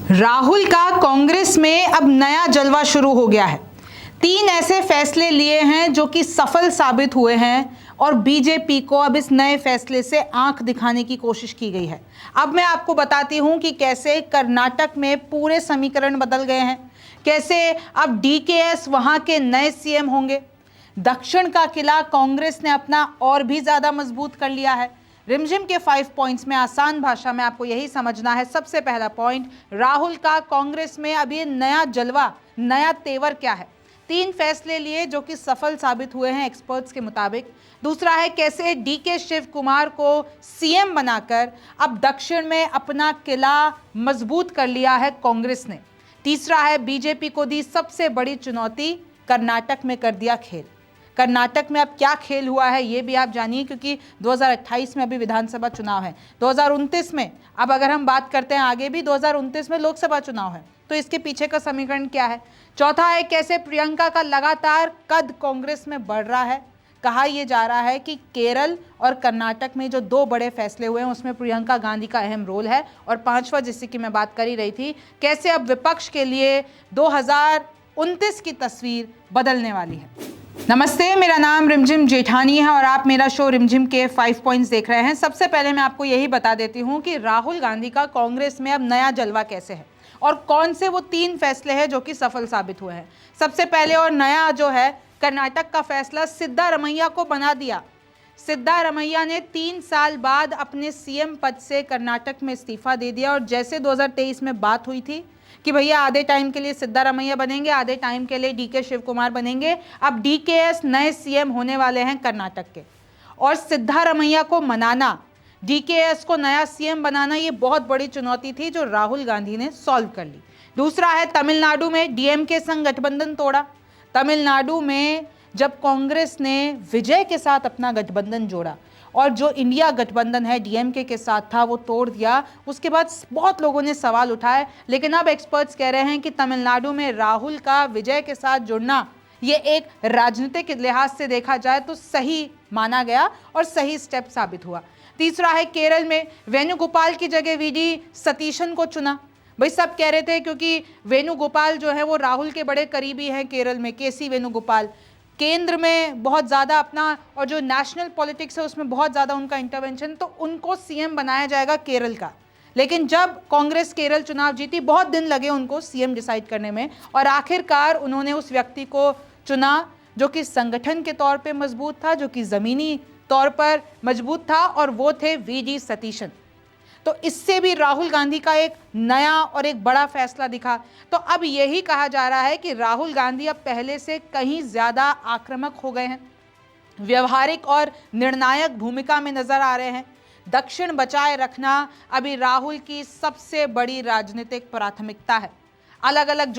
राहुल का कांग्रेस में अब नया जलवा शुरू हो गया है। 3 ऐसे फैसले लिए हैं जो कि सफल साबित हुए हैं और बीजेपी को अब इस नए फैसले से आंख दिखाने की कोशिश की गई है। अब मैं आपको बताती हूं कि कैसे कर्नाटक में पूरे समीकरण बदल गए हैं, कैसे अब डीकेएस वहां के नए सीएम होंगे। दक्षिण का किला कांग्रेस ने अपना और भी ज्यादा मजबूत कर लिया है। रिमझिम के 5 पॉइंट्स में आसान भाषा में आपको यही समझना है। सबसे पहला पॉइंट, राहुल का कांग्रेस में अब ये नया जलवा, नया तेवर क्या है। 3 फैसले लिए जो कि सफल साबित हुए हैं एक्सपर्ट्स के मुताबिक। दूसरा है कैसे डीके शिव कुमार को सीएम बनाकर अब दक्षिण में अपना किला मजबूत कर लिया है कांग्रेस ने। तीसरा है बीजेपी को दी सबसे बड़ी चुनौती, कर्नाटक में कर दिया खेल। कर्नाटक में अब क्या खेल हुआ है ये भी आप जानिए, क्योंकि 2028 में अभी विधानसभा चुनाव है, 2029 में, अब अगर हम बात करते हैं आगे भी 2029 में लोकसभा चुनाव है, तो इसके पीछे का समीकरण क्या है। चौथा है कैसे प्रियंका का लगातार कद कांग्रेस में बढ़ रहा है। कहा यह जा रहा है कि केरल और कर्नाटक में जो 2 बड़े फैसले हुए हैं उसमें प्रियंका गांधी का अहम रोल है। और पांचवा, जिससे कि मैं बात कर ही रही थी, कैसे अब विपक्ष के लिए 2029 की तस्वीर बदलने वाली है। नमस्ते, मेरा नाम रिमझिम जेठानी है और आप मेरा शो रिमझिम के 5 पॉइंट्स देख रहे हैं। सबसे पहले मैं आपको यही बता देती हूं कि राहुल गांधी का कांग्रेस में अब नया जलवा कैसे है और कौन से वो 3 फैसले हैं जो कि सफल साबित हुए हैं। सबसे पहले और नया जो है, कर्नाटक का फैसला सिद्धारमैया को बना दिया। सिद्धारमैया ने 3 साल बाद अपने सीएम पद से कर्नाटक में इस्तीफा दे दिया। और जैसे 2023 में बात हुई थी कि भैया आधे टाइम के लिए सिद्धारमैया बनेंगे, आधे टाइम के लिए डीके शिव कुमार बनेंगे, अब डीकेएस नए सीएम होने वाले हैं कर्नाटक के। और सिद्धारमैया को मनाना, डीकेएस को नया सीएम बनाना, ये बहुत बड़ी चुनौती थी जो राहुल गांधी ने सॉल्व कर ली। दूसरा है तमिलनाडु में डीएमके संग गठबंधन तोड़ा। तमिलनाडु में जब कांग्रेस ने विजय के साथ अपना गठबंधन जोड़ा और जो इंडिया गठबंधन है डीएमके के साथ था वो तोड़ दिया, उसके बाद बहुत लोगों ने सवाल उठाए। लेकिन अब एक्सपर्ट्स कह रहे हैं कि तमिलनाडु में राहुल का विजय के साथ जुड़ना ये एक राजनीतिक लिहाज से देखा जाए तो सही माना गया और सही स्टेप साबित हुआ। तीसरा है केरल में वेणुगोपाल की जगह वीडी सतीशन को चुना। भाई सब कह रहे थे क्योंकि वेणुगोपाल जो है वो राहुल के बड़े करीबी हैं केरल में, केसी वेणुगोपाल केंद्र में बहुत ज़्यादा अपना, और जो नेशनल पॉलिटिक्स है उसमें बहुत ज़्यादा उनका इंटरवेंशन, तो उनको सीएम बनाया जाएगा केरल का। लेकिन जब कांग्रेस केरल चुनाव जीती, बहुत दिन लगे उनको सीएम डिसाइड करने में और आखिरकार उन्होंने उस व्यक्ति को चुना जो कि संगठन के तौर पे मजबूत था, जो कि ज़मीनी तौर पर मजबूत था, और वो थे वीडी सतीशन। तो इससे भी राहुल गांधी का एक नया और एक बड़ा फैसला दिखा। तो अब यही कहा जा रहा है कि राहुल गांधी अब पहले से कहीं ज़्यादा आक्रामक हो गए हैं, व्यवहारिक और निर्णायक भूमिका में नजर आ रहे हैं। दक्षिण बचाए रखना अभी राहुल की सबसे बड़ी राजनीतिक प्राथमिकता है। अलग अलग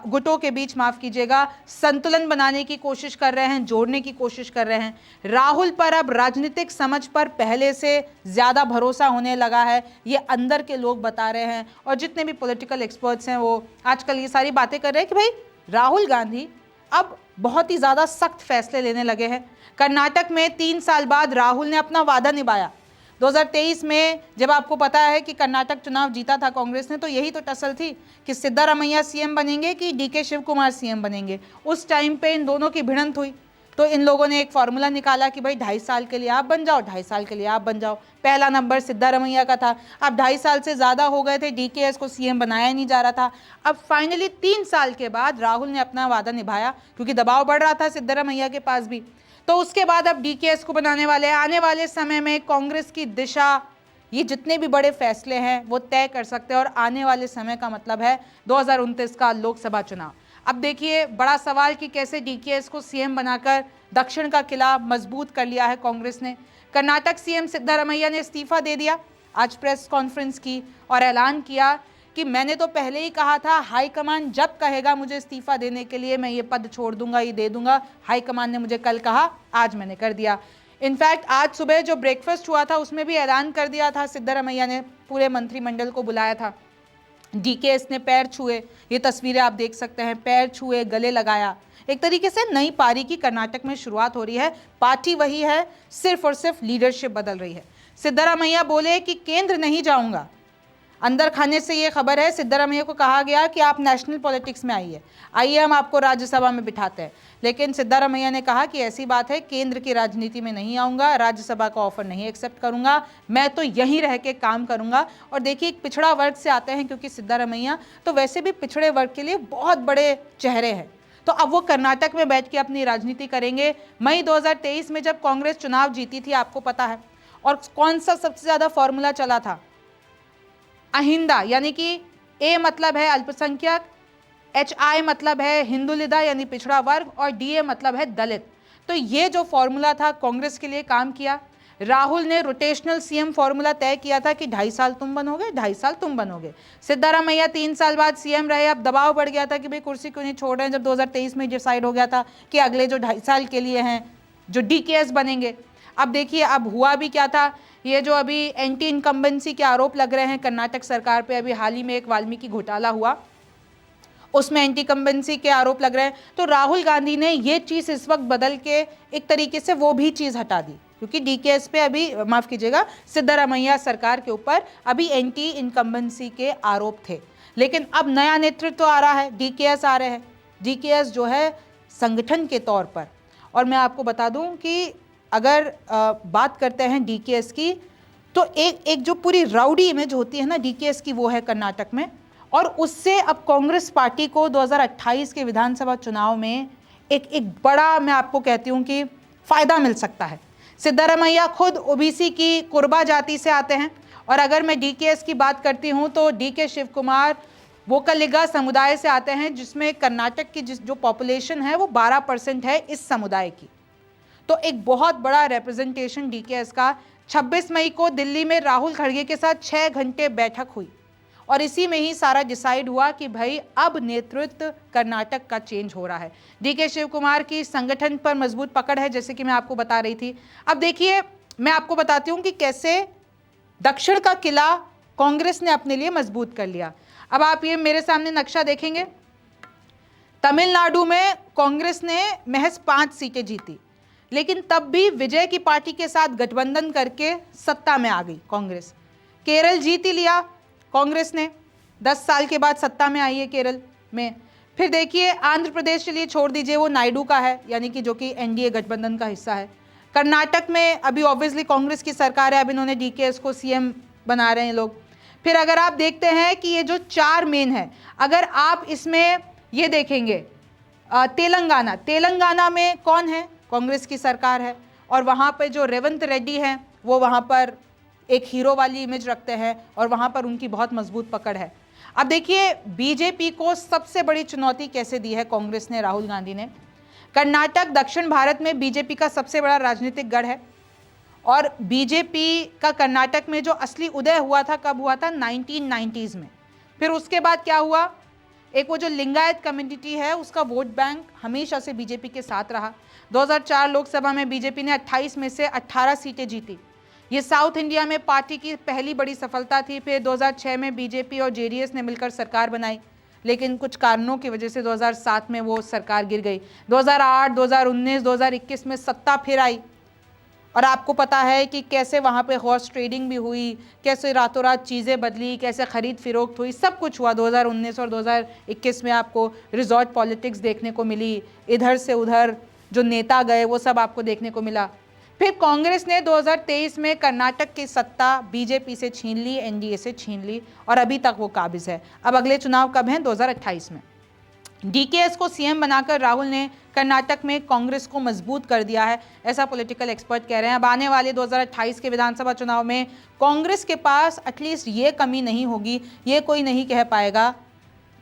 गुटों के बीच माफ कीजिएगा, संतुलन बनाने की कोशिश कर रहे हैं, जोड़ने की कोशिश कर रहे हैं। राहुल पर अब राजनीतिक समझ पर पहले से ज़्यादा भरोसा होने लगा है, ये अंदर के लोग बता रहे हैं। और जितने भी पॉलिटिकल एक्सपर्ट्स हैं वो आजकल ये सारी बातें कर रहे हैं कि भाई राहुल गांधी अब बहुत ही ज़्यादा सख्त फैसले लेने लगे हैं। कर्नाटक में 3 साल बाद राहुल ने अपना वादा निभाया। 2023 में जब आपको पता है कि कर्नाटक चुनाव जीता था कांग्रेस ने, तो यही तो टसल थी कि सिद्धारमैया सीएम बनेंगे कि डीके शिव कुमार सीएम बनेंगे। उस टाइम पे इन दोनों की भिड़ंत हुई तो इन लोगों ने एक फॉर्मूला निकाला कि भाई 2.5 साल के लिए आप बन जाओ, 2.5 साल के लिए आप बन जाओ। पहला नंबर सिद्धारमैया का था। अब 2.5 साल से ज़्यादा हो गए थे, डीकेएस को सीएम बनाया नहीं जा रहा था। अब फाइनली 3 साल के बाद राहुल ने अपना वादा निभाया, क्योंकि दबाव बढ़ रहा था सिद्धारमैया के पास भी। तो उसके बाद अब डीकेएस को बनाने वाले, आने वाले समय में कांग्रेस की दिशा, ये जितने भी बड़े फैसले हैं वो तय कर सकते हैं। और आने वाले समय का मतलब है 2029 का लोकसभा चुनाव। अब देखिए बड़ा सवाल कि कैसे डीकेएस को सीएम बनाकर दक्षिण का किला मजबूत कर लिया है कांग्रेस ने। कर्नाटक सीएम सिद्धारमैया ने इस्तीफा दे दिया, आज प्रेस कॉन्फ्रेंस की और ऐलान किया कि मैंने तो पहले ही कहा था, हाईकमान जब कहेगा मुझे इस्तीफा देने के लिए मैं ये पद छोड़ दूंगा, ये दे दूंगा। हाईकमान ने मुझे कल कहा, आज मैंने कर दिया। इनफैक्ट आज सुबह जो ब्रेकफास्ट हुआ था उसमें भी ऐलान कर दिया था, सिद्धारमैया ने पूरे मंत्रिमंडल को बुलाया था। डीकेएस ने पैर छुए, ये तस्वीरें आप देख सकते हैं, पैर छुए, गले लगाया। एक तरीके से नई पारी की कर्नाटक में शुरुआत हो रही है। पार्टी वही है, सिर्फ और सिर्फ लीडरशिप बदल रही है। सिद्धारमैया बोले कि केंद्र नहीं जाऊंगा, अंदर खाने से ये खबर है, सिद्धारमैया को कहा गया कि आप नेशनल पॉलिटिक्स में आइए, आइए हम आपको राज्यसभा में बिठाते हैं। लेकिन सिद्धारमैया ने कहा कि ऐसी बात है, केंद्र की राजनीति में नहीं आऊँगा, राज्यसभा का ऑफर नहीं एक्सेप्ट करूँगा, मैं तो यहीं रह के काम करूँगा। और देखिए, एक पिछड़ा वर्ग से आते हैं क्योंकि सिद्धारमैया, तो वैसे भी पिछड़े वर्ग के लिए बहुत बड़े चेहरे हैं। तो अब वो कर्नाटक में बैठ के अपनी राजनीति करेंगे। मई 2023 में जब कांग्रेस चुनाव जीती थी, आपको पता है, और कौन सा सबसे ज़्यादा फॉर्मूला चला था? अहिंदा, यानी कि ए मतलब है अल्पसंख्यक, HI मतलब है हिंदुलिदा यानी पिछड़ा वर्ग, और DA मतलब है दलित। तो ये जो फॉर्मूला था कांग्रेस के लिए काम किया। राहुल ने रोटेशनल CM फॉर्मूला तय किया था कि 2.5 साल तुम बनोगे, 2.5 साल तुम बनोगे। सिद्धारमैया 3 साल बाद CM रहे। अब दबाव बढ़ गया था कि भाई कुर्सी क्यों नहीं छोड़ रहे हैं, जब 2023 में डिसाइड हो गया था कि अगले जो 2.5 साल के लिए हैं जो DKS बनेंगे। अब देखिए, अब हुआ भी क्या था, ये जो अभी एंटी इनकम्बेंसी के आरोप लग रहे हैं कर्नाटक सरकार पे, अभी हाल ही में एक वाल्मीकि घोटाला हुआ, उसमें एंटी इनकम्बेंसी के आरोप लग रहे हैं। तो राहुल गांधी ने ये चीज़ इस वक्त बदल के एक तरीके से वो भी चीज़ हटा दी, क्योंकि DKS पे अभी, माफ़ कीजिएगा, सिद्धारमैया सरकार के ऊपर अभी एंटी इनकम्बेंसी के आरोप थे। लेकिन अब नया नेतृत्व आ रहा है, DKS आ रहे हैं, DKS जो है संगठन के तौर पर। और मैं आपको बता दूं कि अगर बात करते हैं DKS की, तो एक जो पूरी राउडी इमेज होती है ना DKS की, वो है कर्नाटक में। और उससे अब कांग्रेस पार्टी को 2028 के विधानसभा चुनाव में एक बड़ा, मैं आपको कहती हूँ कि फ़ायदा मिल सकता है। सिद्धारमैया खुद OBC की कुर्बा जाति से आते हैं, और अगर मैं DKS की बात करती हूँ तो DK शिव कुमार वोकलिगा समुदाय से आते हैं, जिसमें कर्नाटक की जो पॉपुलेशन है वो 12% है इस समुदाय की। तो एक बहुत बड़ा रिप्रेजेंटेशन DKS का। 26 मई को दिल्ली में राहुल खड़गे के साथ 6 घंटे बैठक हुई, और इसी में ही सारा डिसाइड हुआ कि भाई अब नेतृत्व कर्नाटक का चेंज हो रहा है। DK शिव कुमार की संगठन पर मजबूत पकड़ है, जैसे कि मैं आपको बता रही थी। अब देखिए, मैं आपको बताती हूँ कि कैसे दक्षिण का किला कांग्रेस ने अपने लिए मजबूत कर लिया। अब आप ये मेरे सामने नक्शा देखेंगे, तमिलनाडु में कांग्रेस ने महज 5 सीटें जीती, लेकिन तब भी विजय की पार्टी के साथ गठबंधन करके सत्ता में आ गई कांग्रेस। केरल जीत ही लिया कांग्रेस ने, 10 साल के बाद सत्ता में आई है केरल में। फिर देखिए, आंध्र प्रदेश, चलिए छोड़ दीजिए, वो नायडू का है, यानी कि जो कि NDA गठबंधन का हिस्सा है। कर्नाटक में अभी ऑब्वियसली कांग्रेस की सरकार है, अब इन्होंने DKS को CM बना रहे हैं लोग। फिर अगर आप देखते हैं कि ये जो 4 मेन है, अगर आप इसमें ये देखेंगे, तेलंगाना में कौन है? कांग्रेस की सरकार है, और वहाँ पे जो रेवंत रेड्डी हैं वो वहाँ पर एक हीरो वाली इमेज रखते हैं, और वहाँ पर उनकी बहुत मजबूत पकड़ है। अब देखिए, BJP को सबसे बड़ी चुनौती कैसे दी है कांग्रेस ने, राहुल गांधी ने। कर्नाटक दक्षिण भारत में BJP का सबसे बड़ा राजनीतिक गढ़ है, और BJP का कर्नाटक में जो असली उदय हुआ था, कब हुआ था? 1990s में। फिर उसके बाद क्या हुआ, एक वो जो लिंगायत कम्युनिटी है उसका वोट बैंक हमेशा से BJP के साथ रहा। 2004 लोकसभा में BJP ने 28 में से 18 सीटें जीती। ये साउथ इंडिया में पार्टी की पहली बड़ी सफलता थी। फिर 2006 में BJP और JDS ने मिलकर सरकार बनाई, लेकिन कुछ कारणों की वजह से 2007 में वो सरकार गिर गई। 2008, 2019, 2021 में सत्ता फिर आई, और आपको पता है कि कैसे वहाँ पे हॉर्स ट्रेडिंग भी हुई, कैसे रातों रात चीज़ें बदली, कैसे खरीद फरोख्त हुई, सब कुछ हुआ। 2019 और 2021 में आपको रिजॉर्ट पॉलिटिक्स देखने को मिली, इधर से उधर जो नेता गए वो सब आपको देखने को मिला। फिर कांग्रेस ने 2023 में कर्नाटक की सत्ता BJP से छीन ली, NDA से छीन ली, और अभी तक वो काबिज है। अब अगले चुनाव कब हैं? 2028 में। DKS को CM बनाकर राहुल ने कर्नाटक में कांग्रेस को मजबूत कर दिया है, ऐसा पॉलिटिकल एक्सपर्ट कह रहे हैं। अब आने वाले 2028 के विधानसभा चुनाव में कांग्रेस के पास एटलीस्ट ये कमी नहीं होगी, ये कोई नहीं कह पाएगा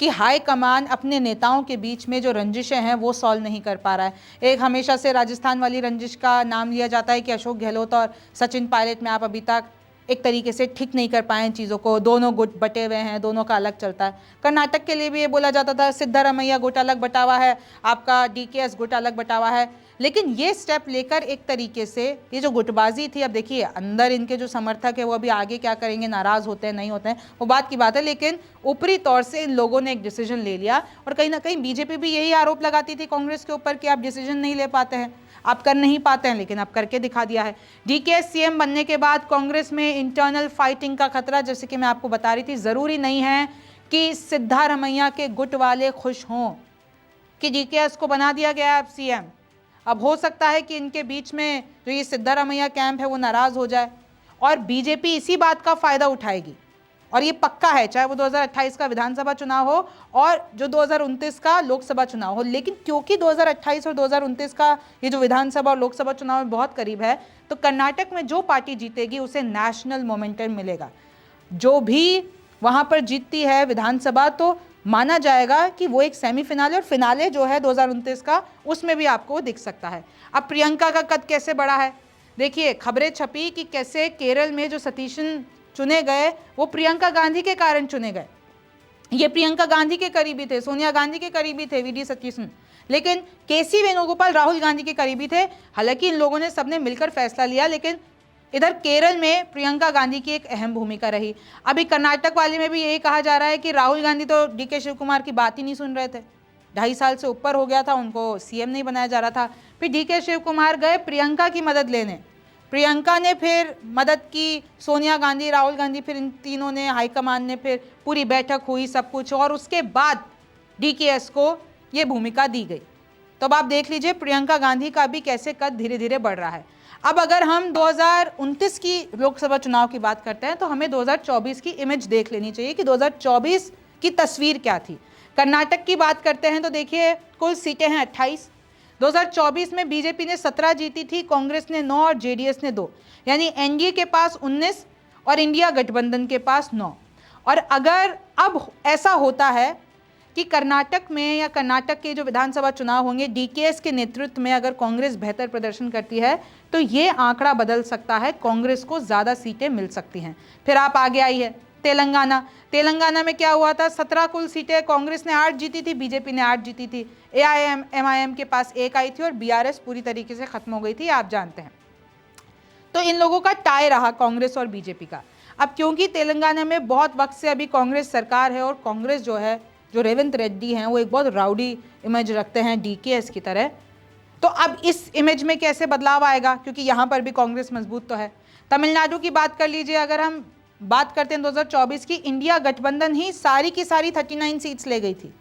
कि हाई कमान अपने नेताओं के बीच में जो रंजिशें हैं वो सॉल्व नहीं कर पा रहा है। एक हमेशा से राजस्थान वाली रंजिश का नाम लिया जाता है कि अशोक गहलोत और सचिन पायलट में आप अभी तक एक तरीके से ठीक नहीं कर पाए चीज़ों को, दोनों गुट बटे हुए हैं, दोनों का अलग चलता है। कर्नाटक के लिए भी ये बोला जाता था सिद्धारमैया गुट अलग बटा हुआ है, आपका DKS गुट अलग बटा हुआ है। लेकिन ये स्टेप लेकर एक तरीके से ये जो गुटबाजी थी, अब देखिए अंदर इनके जो समर्थक है वो अभी आगे क्या करेंगे, नाराज़ होते हैं नहीं होते हैं वो बात की बात है, लेकिन ऊपरी तौर से इन लोगों ने एक डिसीजन ले लिया। और कहीं ना कहीं BJP भी यही आरोप लगाती थी कांग्रेस के ऊपर कि आप डिसीजन नहीं ले पाते हैं। आप कर नहीं पाते हैं, लेकिन आप करके दिखा दिया है। डीकेएस सीएम बनने के बाद कांग्रेस में इंटरनल फाइटिंग का खतरा, जैसे कि मैं आपको बता रही थी, जरूरी नहीं है कि सिद्धारमैया के गुट वाले खुश हों कि डीकेएस को बना दिया गया है सीएम। अब हो सकता है कि इनके बीच में जो ये सिद्धारमैया कैंप है वो नाराज हो जाए और बीजेपी इसी बात का फायदा उठाएगी, और ये पक्का है, चाहे वो 2028 का विधानसभा चुनाव हो और जो 2029 का लोकसभा चुनाव हो। लेकिन क्योंकि 2028 और 2029 का ये जो विधानसभा और लोकसभा चुनाव में बहुत करीब है, तो कर्नाटक में जो पार्टी जीतेगी उसे नेशनल मोमेंटम मिलेगा। जो भी वहां पर जीतती है विधानसभा, तो माना जाएगा कि वो एक सेमीफिनाले और फिनाले जो है 2029 का, उसमें भी आपको दिख सकता है। अब प्रियंका का कद कैसे बढ़ा है, देखिए खबरें छपी कि कैसे केरल में जो सतीशन चुने गए वो प्रियंका गांधी के कारण चुने गए। ये प्रियंका गांधी के करीबी थे, सोनिया गांधी के करीबी थे वीडी सतीशन, लेकिन केसी वेणुगोपाल राहुल गांधी के करीबी थे। हालांकि इन लोगों ने सबने मिलकर फैसला लिया, लेकिन इधर केरल में प्रियंका गांधी की एक अहम भूमिका रही। अभी कर्नाटक वाले में भी यही कहा जा रहा है कि राहुल गांधी तो डीके शिव कुमार की बात ही नहीं सुन रहे थे, 2.5 साल से ऊपर हो गया था, उनको सीएम नहीं बनाया जा रहा था। फिर डीके शिव कुमार गए प्रियंका की मदद लेने, प्रियंका ने फिर मदद की, सोनिया गांधी, राहुल गांधी, फिर इन तीनों ने, हाईकमान ने, फिर पूरी बैठक हुई, सब कुछ, और उसके बाद डीकेएस को ये भूमिका दी गई। तो अब आप देख लीजिए प्रियंका गांधी का भी कैसे कद धीरे धीरे बढ़ रहा है। अब अगर हम 2029 की लोकसभा चुनाव की बात करते हैं तो हमें 2024 की इमेज देख लेनी चाहिए कि 2024 की तस्वीर क्या थी। कर्नाटक की बात करते हैं तो देखिए कुल सीटें हैं 28। 2024 में बीजेपी ने 17 जीती थी, कांग्रेस ने 9 और जेडीएस ने 2, यानी एनडीए के पास 19 और इंडिया गठबंधन के पास 9। और अगर अब ऐसा होता है कि कर्नाटक में या कर्नाटक के जो विधानसभा चुनाव होंगे डीकेएस के नेतृत्व में अगर कांग्रेस बेहतर प्रदर्शन करती है तो ये आंकड़ा बदल सकता है, कांग्रेस को ज़्यादा सीटें मिल सकती हैं। फिर आप आगे आई है तेलंगाना में क्या हुआ था, 17 कुल सीटें, कांग्रेस ने 8 जीती थी, बीजेपी ने 8 जीती थी, एआईएम के पास 1 आई थी और बीआरएस पूरी तरीके से खत्म हो गई थी, आप जानते हैं। तो इन लोगों का टाई रहा कांग्रेस और बीजेपी का। अब क्योंकि तेलंगाना में बहुत वक्त से अभी कांग्रेस सरकार है और कांग्रेस जो है, जो रेवंत रेड्डी हैं, वो एक बहुत राउडी इमेज रखते हैं डीकेएस की तरह, तो अब इस इमेज में कैसे बदलाव आएगा, क्योंकि यहाँ पर भी कांग्रेस मजबूत तो है। तमिलनाडु की बात कर लीजिए, अगर हम बात करते हैं 2024 की, इंडिया गठबंधन ही सारी की सारी 39 सीट्स ले गई थी।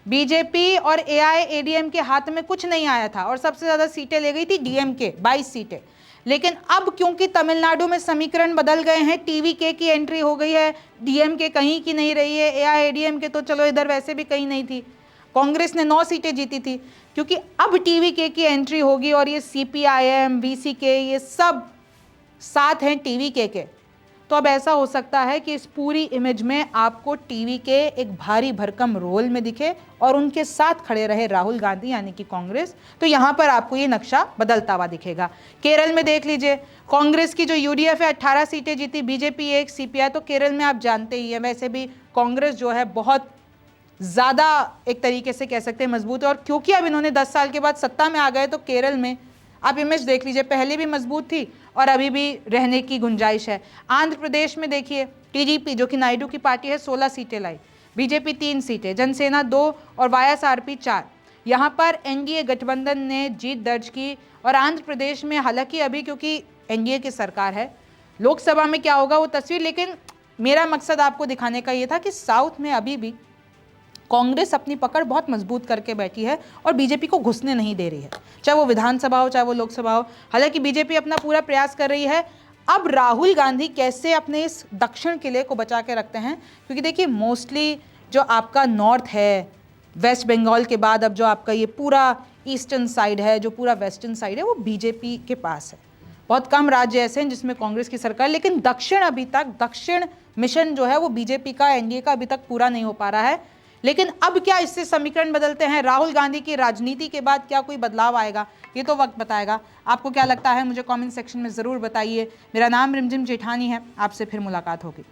बीजेपी और एआईएडीएम के हाथ में कुछ नहीं आया था और सबसे ज़्यादा सीटें ले गई थी डीएमके, 22 सीटें। लेकिन अब क्योंकि तमिलनाडु में समीकरण बदल गए हैं, टीवीके की एंट्री हो गई है, डीएमके कहीं की नहीं रही है, एआईएडीएम के तो चलो इधर वैसे भी कहीं नहीं थी, कांग्रेस ने 9 सीटें जीती थी, क्योंकि अब टीवीके की एंट्री होगी और ये सीपीआईएम, वीसीके, ये सब साथ हैं टीवीके के। तो अब ऐसा हो सकता है कि इस पूरी इमेज में आपको टीवीके एक भारी भरकम रोल में दिखे और उनके साथ खड़े रहे राहुल गांधी यानी कि कांग्रेस। तो यहाँ पर आपको ये नक्शा बदलता हुआ दिखेगा। केरल में देख लीजिए, कांग्रेस की जो यूडीएफ है 18 सीटें जीती, बीजेपी 1, सीपीआई, तो केरल में आप जानते ही हैं वैसे भी कांग्रेस जो है बहुत ज़्यादा एक तरीके से कह सकते हैं मजबूत है, और क्योंकि अब इन्होंने 10 साल के बाद सत्ता में आ गए तो केरल में आप इमेज देख लीजिए, पहले भी मजबूत थी और अभी भी रहने की गुंजाइश है। आंध्र प्रदेश में देखिए टीडीपी जो कि नायडू की पार्टी है 16 सीटें लाई, बीजेपी 3 सीटें, जनसेना 2 और वाईएसआरपी 4। यहाँ पर एनडीए गठबंधन ने जीत दर्ज की। और आंध्र प्रदेश में हालांकि अभी क्योंकि एनडीए की सरकार है, लोकसभा में क्या होगा वो तस्वीर, लेकिन मेरा मकसद आपको दिखाने का ये था कि साउथ में अभी भी कांग्रेस अपनी पकड़ बहुत मजबूत करके बैठी है और बीजेपी को घुसने नहीं दे रही है, चाहे वो विधानसभा हो चाहे वो लोकसभा हो। हालांकि बीजेपी अपना पूरा प्रयास कर रही है। अब राहुल गांधी कैसे अपने इस दक्षिण किले को बचा के रखते हैं, क्योंकि देखिए मोस्टली जो आपका नॉर्थ है, वेस्ट बंगाल के बाद अब जो आपका ये पूरा ईस्टर्न साइड है, जो पूरा वेस्टर्न साइड है, वो बीजेपी के पास है। बहुत कम राज्य ऐसे हैं जिसमें कांग्रेस की सरकार, लेकिन दक्षिण मिशन जो है वो बीजेपी का, एनडीए का अभी तक पूरा नहीं हो पा रहा है। लेकिन अब क्या इससे समीकरण बदलते हैं, राहुल गांधी की राजनीति के बाद क्या कोई बदलाव आएगा, ये तो वक्त बताएगा। आपको क्या लगता है मुझे कमेंट सेक्शन में ज़रूर बताइए। मेरा नाम रिमझिम जेठानी है, आपसे फिर मुलाकात होगी।